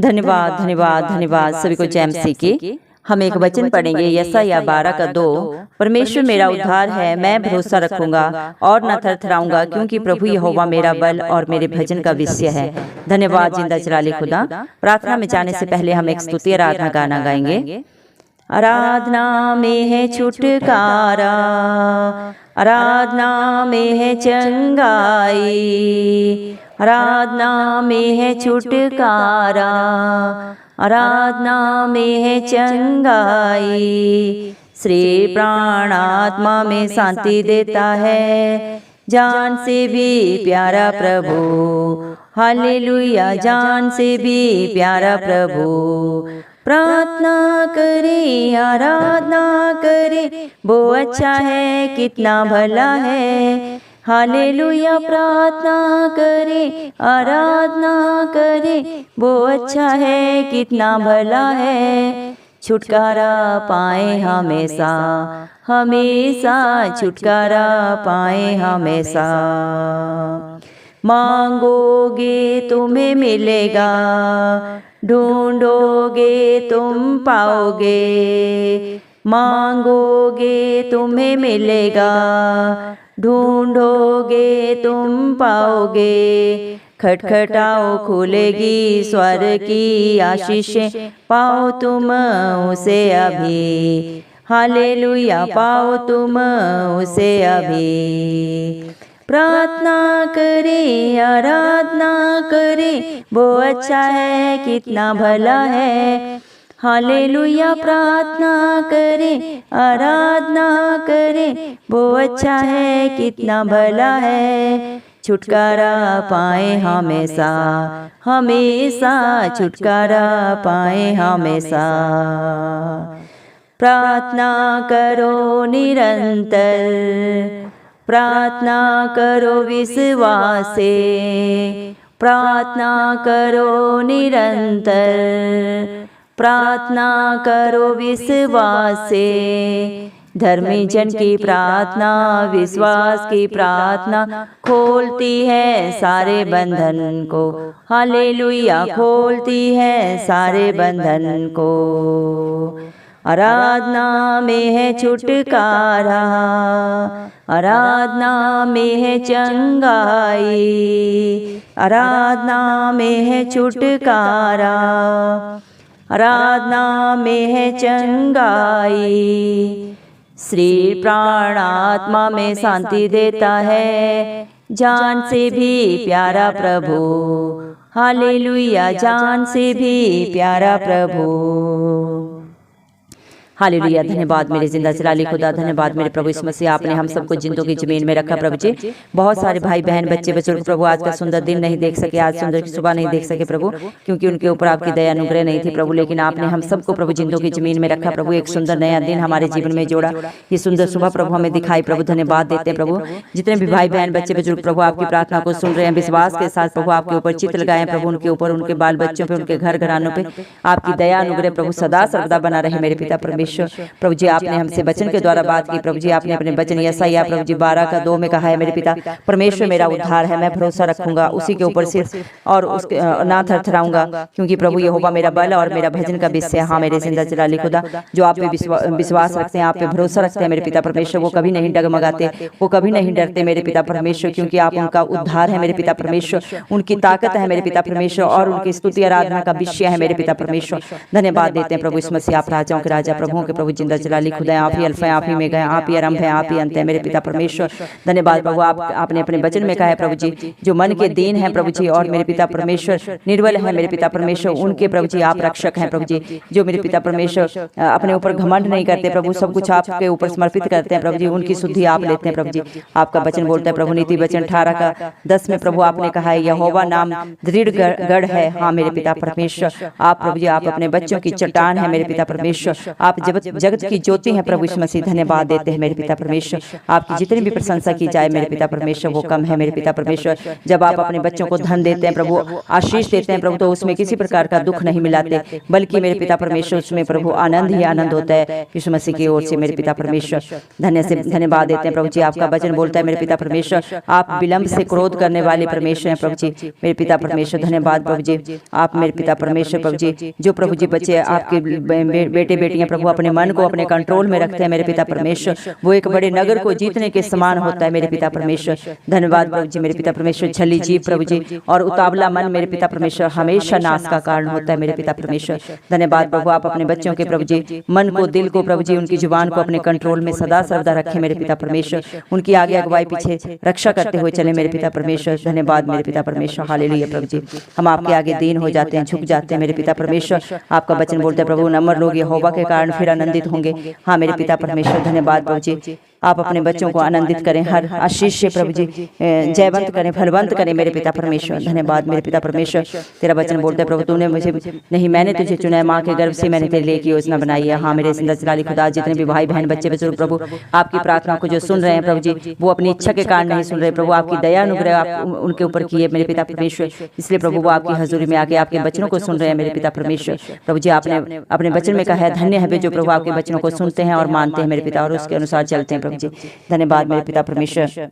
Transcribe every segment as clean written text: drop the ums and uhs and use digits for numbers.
धन्यवाद धन्यवाद धन्यवाद। सभी को जय मसीह की। हम एक वचन पढ़ेंगे, यशायाह 12:2। परमेश्वर मेरा उद्धार है, मैं भरोसा रखूंगा और न थरथराऊंगा, क्योंकि प्रभु यहोवा मेरा बल और मेरे भजन का विषय है। धन्यवाद जिंदा जलाली खुदा। प्रार्थना में जाने से पहले हम एक स्तुति आराधना गाना गाएंगे। आराधना में है छुटकारा, आराधना में है चंगाई, आराधना में है छुटकारा, आराधना में है चंगाई। श्री प्राण आत्मा में शांति देता है, जान से भी प्यारा प्रभु। हालेलुया, जान से भी प्यारा प्रभु। प्रार्थना करे, आराधना करे, वो अच्छा है, कितना भला है। हालेलुया, प्रार्थना करे, आराधना करे, वो अच्छा है, कितना भला है। छुटकारा पाए हमेशा, हमेशा छुटकारा पाए हमेशा। मांगोगे तुम्हें मिलेगा, ढूंढोगे तुम पाओगे। मांगोगे तुम्हें मिलेगा, ढूंढोगे तुम पाओगे। खटखटाओ खुलेगी स्वर की आशीषें, पाओ तुम उसे अभी। हालेलुया, पाओ तुम उसे अभी। प्रार्थना करे, आराधना करे, वो अच्छा है, कितना भला है। हालेलुया, प्रार्थना करे, आराधना करे, वो अच्छा है, कितना भला है। छुटकारा पाए हमेशा, हमेशा छुटकारा पाए हमेशा। प्रार्थना करो निरंतर, प्रार्थना करो विश्वास से। प्रार्थना करो निरंतर, प्रार्थना करो विश्वास से। धर्मी जन की प्रार्थना, विश्वास की प्रार्थना, खोलती है सारे बंधन को। हालेलुया, खोलती है सारे बंधन को। आराधना में है छुटकारा, आराधना में है चंगाई, आराधना में है छुटकारा, आराधना में है चंगाई। श्री प्राण आत्मा में शांति देता है, जान से भी प्यारा प्रभु। हालेलुया, जान से भी प्यारा प्रभु। हालेलुया, धन्यवाद मेरे जिंदा जलाली खुदा। धन्यवाद मेरे प्रभु यीशु मसीह, आपने हम सबको जिंदों की जमीन में रखा प्रभु जी। बहुत सारे भाई बहन बच्चे बुजुर्ग प्रभु आज का सुंदर दिन नहीं देख सके, आज सुंदर सुबह नहीं देख सके प्रभु, क्योंकि उनके ऊपर आपकी दया अनुग्रह नहीं थी प्रभु। लेकिन आपने हम सबको प्रभु जिंदों की जमीन में रखा प्रभु, एक सुंदर नया दिन हमारे जीवन में जोड़ा। ये सुंदर सुबह प्रभु हमें दिखाई प्रभु, धन्यवाद देते हैं प्रभु। जितने भी भाई बहन बच्चे बुजुर्ग प्रभु आपकी प्रार्थना को सुन रहे हैं, विश्वास के साथ प्रभु आपके ऊपर चित्त लगाए प्रभु, उनके ऊपर, उनके बाल बच्चों पे, उनके घर घरानों पे आपकी दया अनुग्रह प्रभु सदा सर्वदा बना रहे मेरे पिता परमेश्वर। प्रभु जी आपने हमसे वचन के द्वारा बात की प्रभु जी। आपने अपने वचन यशायाह प्रभु जी 12:2 में कहा है मेरे पिता परमेश्वर मेरा उद्धार है, मैं भरोसा रखूंगा उसी के ऊपर सिर और उसके ना थरथराऊंगा, क्योंकि प्रभु यहोवा मेरा बल और मेरा भजन का विषय। हाँ मेरे जिंदा जलाली खुदा, जो आप पे विश्वास रखते हैं, आप पे भरोसा रखते हैं मेरे पिता परमेश्वर, वो कभी नहीं डगमगाते, वो कभी नहीं डरते मेरे पिता परमेश्वर, क्योंकि आप उनका उद्धार है मेरे पिता परमेश्वर, उनकी ताकत है मेरे पिता परमेश्वर, और उनकी स्तुति आराधना का विषय है मेरे पिता परमेश्वर। धन्यवाद देते हैं प्रभु इस मसीह, आप राजाओं के राजा प्रभुओं के प्रभु जिंदा जलाली खुदा, आप ही अल्फा, आप ही में गए, आप ही आरंभ है, आप ही अंत है मेरे पिता परमेश्वर। धन्यवाद प्रभु, आपने अपने वचन में कहा है प्रभु जी, जो मन के दीन है प्रभु जी और मेरे पिता परमेश्वर निर्बल है मेरे पिता परमेश्वर, उनके प्रभु जी आप रक्षक हैं प्रभु जी। जो मेरे पिता परमेश्वर अपने ऊपर घमंड नहीं करते प्रभु, सब कुछ आपके ऊपर समर्पित करते हैं प्रभु जी, उनकी शुद्धि आप लेते हैं प्रभु जी। आपका वचन बोलता है प्रभु, नीति वचन 18:10 में प्रभु आपने कहा है यहोवा नाम दृढ़ गढ़ है। हाँ मेरे पिता परमेश्वर, आप प्रभु जी आप अपने बच्चों की चट्टान है मेरे पिता परमेश्वर, आप जगत की ज्योति हैं प्रभु यीशु मसीह, धन्यवाद देते हैं मेरे पिता परमेश्वर। आपकी जितनी भी प्रशंसा की जाए मेरे पिता परमेश्वर वो कम है मेरे पिता परमेश्वर। जब आप अपने बच्चों को धन देते हैं प्रभु, आशीष देते हैं प्रभु, तो उसमें किसी प्रकार का दुख नहीं मिलाते, बल्कि मेरे पिता परमेश्वर उसमें प्रभु आनंद ही आनंद होता है यीशु मसीह की ओर से मेरे पिता परमेश्वर। धन्यवाद देते हैं प्रभु जी। आपका वचन बोलता है मेरे पिता परमेश्वर, आप विलंब से क्रोध करने वाले परमेश्वर हैं प्रभु जी मेरे पिता परमेश्वर। धन्यवाद प्रभु जी। आप मेरे पिता परमेश्वर प्रभु जी, जो प्रभु जी बच्चे आपके बेटे बेटियां प्रभु अपने मन को अपने कंट्रोल में रखते हैं मेरे पिता परमेश्वर, वो एक बड़े नगर को जीतने के समान होता है मेरे पिता परमेश्वर। धन्यवाद प्रभु जी मेरे पिता परमेश्वर। छली जीव प्रभु जी और उतावला मन मेरे पिता परमेश्वर हमेशा नाश का कारण होता है मेरे पिता परमेश्वर। धन्यवाद प्रभु। आप अपने बच्चों के प्रभु जी मन को, दिल को प्रभु जी, उनकी जुबान को अपने कंट्रोल में सदा सर्वदा रखे मेरे पिता परमेश्वर, उनकी आगे अगुवाई पीछे रक्षा करते हुए चले मेरे पिता परमेश्वर। धन्यवाद मेरे पिता परमेश्वर। हालेलुया प्रभु जी। हम आपके आगे दीन हो जाते हैं, झुक जाते हैं मेरे पिता परमेश्वर। आपका वचन बोलते हैं प्रभु, नम्र लोग यहोवा के कारण फिर आनंदित होंगे। हाँ मेरे पिता परमेश्वर। धन्यवाद प्रभु जी। आप अपने बच्चों को आनंदित करें, हर आशीष से प्रभु जी जयवंत करें, फलवंत करें मेरे पिता परमेश्वर। धन्यवाद मेरे पिता परमेश्वर। तेरा वचन बोलते हैं प्रभु, तूने मुझे नहीं, मैंने तुझे चुना है, माँ के गर्भ से मैंने तेरे लिए की योजना बनाई है। हाँ मेरे जिंदा जलाली खुदा, जितने भी भाई बहन बच्चे बुजुर्ग प्रभु आपकी प्रार्थना को जो सुन रहे हैं प्रभु जी, वो अपनी इच्छा के कारण नहीं सुन रहे प्रभु, आपकी दया अनुग्रह आप उनके ऊपर किए मेरे पिता परमेश्वर, इसलिए प्रभु वो आपकी हजूरी में आके आपके वचनों को सुन रहे हैं मेरे पिता परमेश्वर। प्रभु जी आपने अपने वचन में कहा है, धन्य है वे जो प्रभु आपके वचनों को सुनते हैं और मानते हैं मेरे पिता, और उसके अनुसार चलते हैं प्रभु जी। धन्यवाद मेरे पिता परमेश्वर।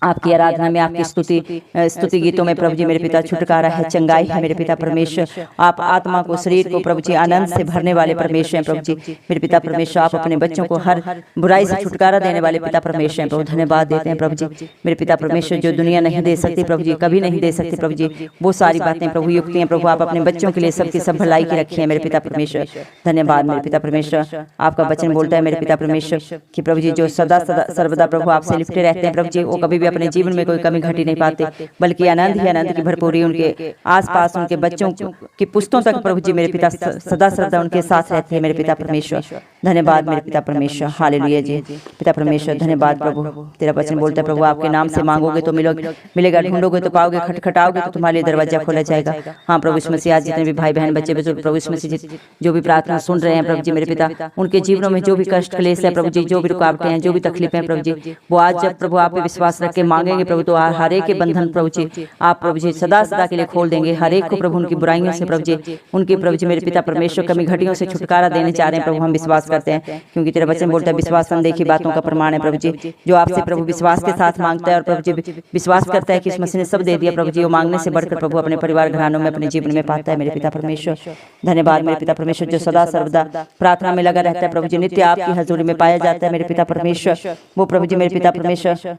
आपकी आराधना में, आपकी स्तुति गीतों में प्रभु जी मेरे पिता छुटकारा है, चंगाई है मेरे पिता परमेश्वर। आप आत्मा को, शरीर को प्रभु जी आनंद से भरने वाले परमेश्वर हैं प्रभु जी मेरे पिता परमेश्वर। आप अपने बच्चों को हर बुराई से छुटकारा देने वाले पिता परमेश्वर हैं प्रभु। धन्यवाद देते हैं प्रभु जी मेरे पिता परमेश्वर। जो दुनिया नहीं दे सकती प्रभु जी, कभी नहीं दे सकती प्रभु जी, वो सारी बातें प्रभु युक्तियां प्रभु आप अपने बच्चों के लिए सबकी सब भलाई की रखी है मेरे पिता परमेश्वर। धन्यवाद मेरे पिता परमेश्वर। आपका वचन बोलता है मेरे पिता परमेश्वर कि प्रभु जी जो सदा सर्वदा प्रभु आपसे लिपटे रहते हैं प्रभु जी, वो कभी भी अपने जीवन में कोई कमी घटी नहीं पाते, बल्कि आनंद ही आनंद की भरपूरी उनके आसपास, उनके बच्चों की पुस्तों तक प्रभु जी मेरे पिता सदा सर्वदा उनके साथ रहते हैं मेरे पिता परमेश्वर। धन्यवाद मेरे पिता परमेश्वर। हालेलुया जी पिता परमेश्वर। धन्यवाद प्रभु। तेरा वचन बोलता है प्रभु, आपके नाम से मांगोगे तो मिलेगा, ढूंढोगे तो पाओगे, खटखटाओगे तो तुम्हारे लिए दरवाजा खोला जाएगा। हाँ प्रभु यीशु मसीह, आज जितने भी भाई बहन बच्चे बुजुर्ग प्रभु यीशु मसीह जो भी प्रार्थना सुन रहे हैं प्रभु जी मेरे पिता, उनके जीवनों में जो भी कष्ट क्लेश है प्रभु जी, जो भी रुकावटें हैं, जो भी तकलीफें हैं प्रभु जी, वो आज जब प्रभु आप पे विश्वास रख के मांगेंगे प्रभु, तो हर एक के बंधन प्रभु जी आप प्रभु जी सदा सदा के लिए खोल देंगे। हर एक को प्रभु उनकी बुराइयों से प्रभु जी, उनके प्रभु जी मेरे पिता परमेश्वर कमी घटियों से छुटकारा देने चाह रहे हैं प्रभु। हम विश्वास करते हैं, क्योंकि तेरा वचन बोलता है विश्वास अनदेखी बातों का प्रमाण है प्रभु जी। जो आपसे प्रभु विश्वास के साथ मांगता है और प्रभु जी विश्वास करता है कि इस मसीह ने सब दे दिया प्रभु जी, वो मांगने से बढ़कर प्रभु अपने परिवार घरानों में, अपने जीवन में पाता है मेरे पिता परमेश्वर। धन्यवाद मेरे पिता परमेश्वर। जो सदा सर्वदा प्रार्थना में लगा रहता है प्रभु जी, नित्य आपकी हजूरी में पाया जाता है मेरे पिता परमेश्वर, वो प्रभु जी मेरे पिता परमेश्वर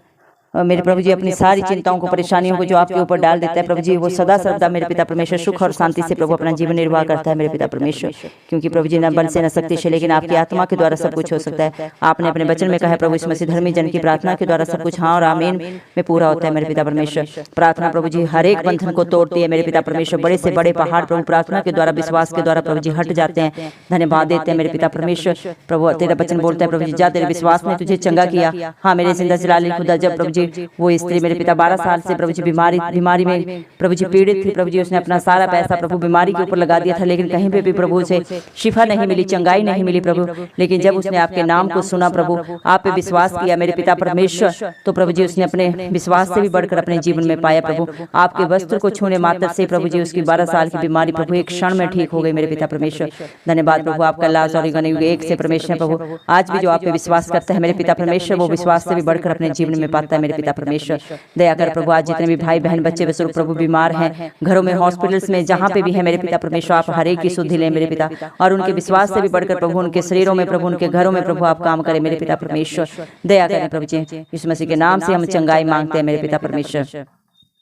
मेरे प्रभु जी अपनी सारी चिंताओं को, परेशानियों को जो आपके ऊपर डाल देता है प्रभु जी, वो सदा सर्वदा मेरे पिता परमेश्वर सुख और शांति से प्रभु अपना जीवन निर्वाह करता है मेरे पिता परमेश्वर। क्योंकि प्रभु जी न बल से न शक्ति से, लेकिन आपकी आत्मा के द्वारा सब कुछ हो सकता है। आपने अपने वचन में कहा है प्रभु यीशु मसीह, धर्मी जन की प्रार्थना के द्वारा सब कुछ हाँ और आमीन में पूरा होता है मेरे पिता परमेश्वर। प्रार्थना प्रभु जी हर एक बंधन को तोड़ती है मेरे पिता परमेश्वर। बड़े से बड़े पहाड़ प्रभु प्रार्थना के द्वारा, विश्वास के द्वारा प्रभु जी हट जाते हैं। धन्यवाद देते हैं मेरे पिता परमेश्वर। प्रभु तेरा वचन बोलता है प्रभु जी, जा तेरे विश्वास ने तुझे चंगा किया। हाँ मेरे जिंदा जलाली खुदा, जब प्रभु जी वो स्त्री मेरे पिता 12 साल से प्रभु जी बीमारी में प्रभु जी पीड़ित थी प्रभु जी, उसने अपना सारा पैसा प्रभु बीमारी के ऊपर लगा दिया था, लेकिन कहीं पे भी प्रभु से शिफा नहीं मिली, चंगाई नहीं मिली प्रभु। लेकिन जब उसने आपके नाम को सुना प्रभु, आप पे विश्वास किया मेरे पिता परमेश्वर, तो प्रभु जी उसने अपने विश्वास से भी बढ़कर अपने जीवन में पाया प्रभु। आपके वस्त्र को छूने मात्र से प्रभु जी उसकी 12 साल की बीमारी प्रभु एक क्षण में ठीक हो गई मेरे पिता परमेश्वर। धन्यवाद प्रभु। आपका लाज और युग एक से परमेश्वर प्रभु, आज भी जो आप पे विश्वास करता है मेरे पिता परमेश्वर, वो विश्वास से भी बढ़कर अपने जीवन में पाता है मेरे पिता परमेश्वर। दया कर प्रभु, आज जितने भी भाई बहन बच्चे बुजुर्ग प्रभु बीमार हैं, घरों में, हॉस्पिटल्स में, जहाँ पे भी है मेरे पिता परमेश्वर, आप हर एक की सुधि लें मेरे पिता, और उनके विश्वास से भी बढ़कर प्रभु उनके शरीरों में प्रभु, उनके घरों में प्रभु आप काम करें मेरे पिता परमेश्वर। दया करें प्रभु जी, यीशु मसीह के नाम से हम चंगाई मांगते हैं मेरे पिता परमेश्वर।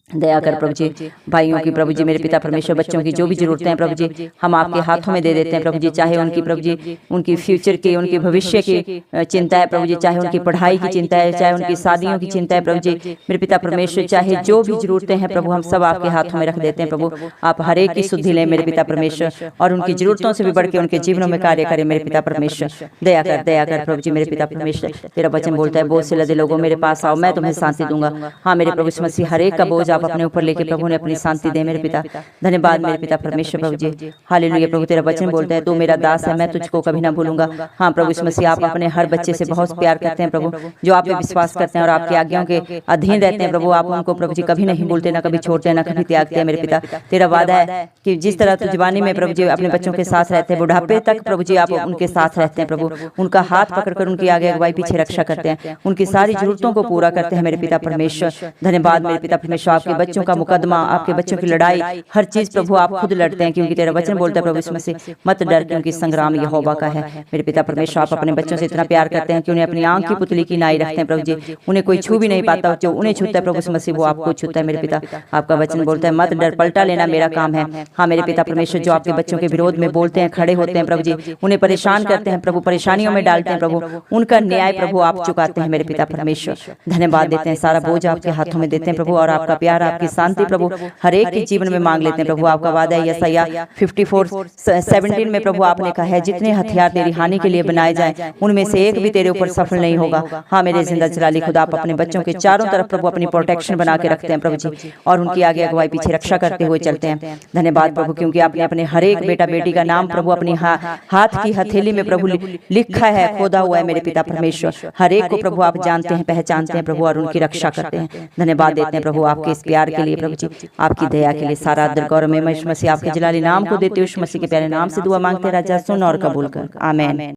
दया कर प्रभु जी भाइयों की प्रभु जी मेरे पिता परमेश्वर, बच्चों की जो भी जरूरतें हैं प्रभु जी, हम आपके हाथों में दे देते हैं प्रभु जी। चाहे उनकी प्रभु जी उनकी फ्यूचर की, उनके भविष्य की चिंता है प्रभु जी, चाहे उनकी पढ़ाई की चिंता है, चाहे उनकी शादियों की चिंता है प्रभु जी मेरे पिता परमेश्वर, चाहे जो भी जरूरतें हैं प्रभु, हम सब आपके हाथों में रख देते हैं प्रभु। आप हर एक की सुधि लें मेरे पिता परमेश्वर, और उनकी जरूरतों से भी बढ़ के उनके जीवनों में कार्य करें मेरे पिता परमेश्वर। दया कर प्रभु जी मेरे पिता परमेश्वर। तेरा वचन बोलता है, बोझ से लदे लोगों मेरे पास आओ, मैं तुम्हें शांति दूंगा। हाँ मेरे प्रभु मसीह, हर एक का बोझ आप अपने ऊपर लेके प्रभु ने अपनी शांति दे मेरे पिता। धन्यवाद मेरे पिता परमेश्वर प्रभु जी। हालेलुया प्रभु, तेरा वचन बोलता है तू मेरा दास है, मैं तुझको कभी ना भूलूंगा। हाँ प्रभु यीशु मसीह, आप अपने हर बच्चे से बहुत प्यार करते हैं प्रभु, जो आप पे विश्वास करते हैं और आपकी आज्ञाओं के अधीन रहते हैं प्रभु। आप उनको प्रभु जी कभी नहीं भूलते, ना कभी छोड़ते हैं, ना कभी त्यागते हैं मेरे पिता। तेरा वादा है कि जिस तरह तू जवानी में प्रभु जी अपने बच्चों के साथ रहते हैं, बुढ़ापे तक प्रभु जी आप उनके साथ रहते हैं प्रभु। उनका हाथ पकड़कर उनकी आगे अगुवाई पीछे रक्षा करते हैं, उनकी सारी जरूरतों को पूरा करते हैं मेरे पिता परमेश्वर। धन्यवाद मेरे पिता परमेश्वर, आपके बच्चों का मुकदमा, आपके बच्चों की लड़ाई, हर चीज प्रभु आप खुद लड़ते हैं, क्योंकि तेरा वचन बोलता है प्रभु यीशु मसीह मत डर, क्योंकि संग्राम यहोवा का है। मेरे पिता परमेश्वर, आप अपने बच्चों से इतना प्यार करते हैं कि उन्हें अपनी आंख की पुतली की नाई रखते हैं प्रभु जी। उन्हें कोई छू भी नहीं पाता, जो उन्हें छूता है प्रभु यीशु मसीह वो आपको छूता है मेरे पिता। आपका वचन बोलता है मत डर, पलटा लेना मेरा काम है। हाँ मेरे पिता परमेश्वर, जो आपके बच्चों के विरोध में बोलते हैं, खड़े होते हैं प्रभु जी, उन्हें परेशान करते हैं प्रभु, परेशानियों में डालते हैं प्रभु, उनका न्याय प्रभु आप चुकाते हैं मेरे पिता परमेश्वर। धन्यवाद देते हैं, सारा बोझ आपके हाथों में देते हैं प्रभु, और आपका प्यार, आपकी शांति प्रभु हर एक के जीवन में मांग लेते हैं प्रभु। आपका वादा है यशायाह 54:17 में प्रभु आपने कहा है जितने हथियार तेरी हानि के लिए बनाए जाए उनमें से एक भी तेरे ऊपर सफल नहीं होगा। हाँ मेरे जिंदा जलाली खुदा, आप अपने बच्चों के चारों तरफ प्रभु अपनी प्रोटेक्शन बना के रखते हैं प्रभु जी, और उनकी आगे अगुवाई पीछे रक्षा करते हुए चलते हैं। धन्यवाद प्रभु, क्योंकि आपने अपने हर एक बेटा बेटी का नाम प्रभु अपनी हाथ की हथेली में प्रभु लिखा है, खोदा हुआ है मेरे पिता परमेश्वर। हर एक को प्रभु आप जानते हैं, पहचानते हैं प्रभु, और उनकी रक्षा करते हैं। धन्यवाद देते हैं प्रभु आपके इस प्यार के लिए प्रभु जी, आपकी दया के लिए। सारा आदर गौरव में यीशु मसीह आपके जलाली नाम को देते हुए यीशु मसीह के प्यारे नाम से दुआ मांगते हैं राजा, सुन और कबूल कर, आमीन।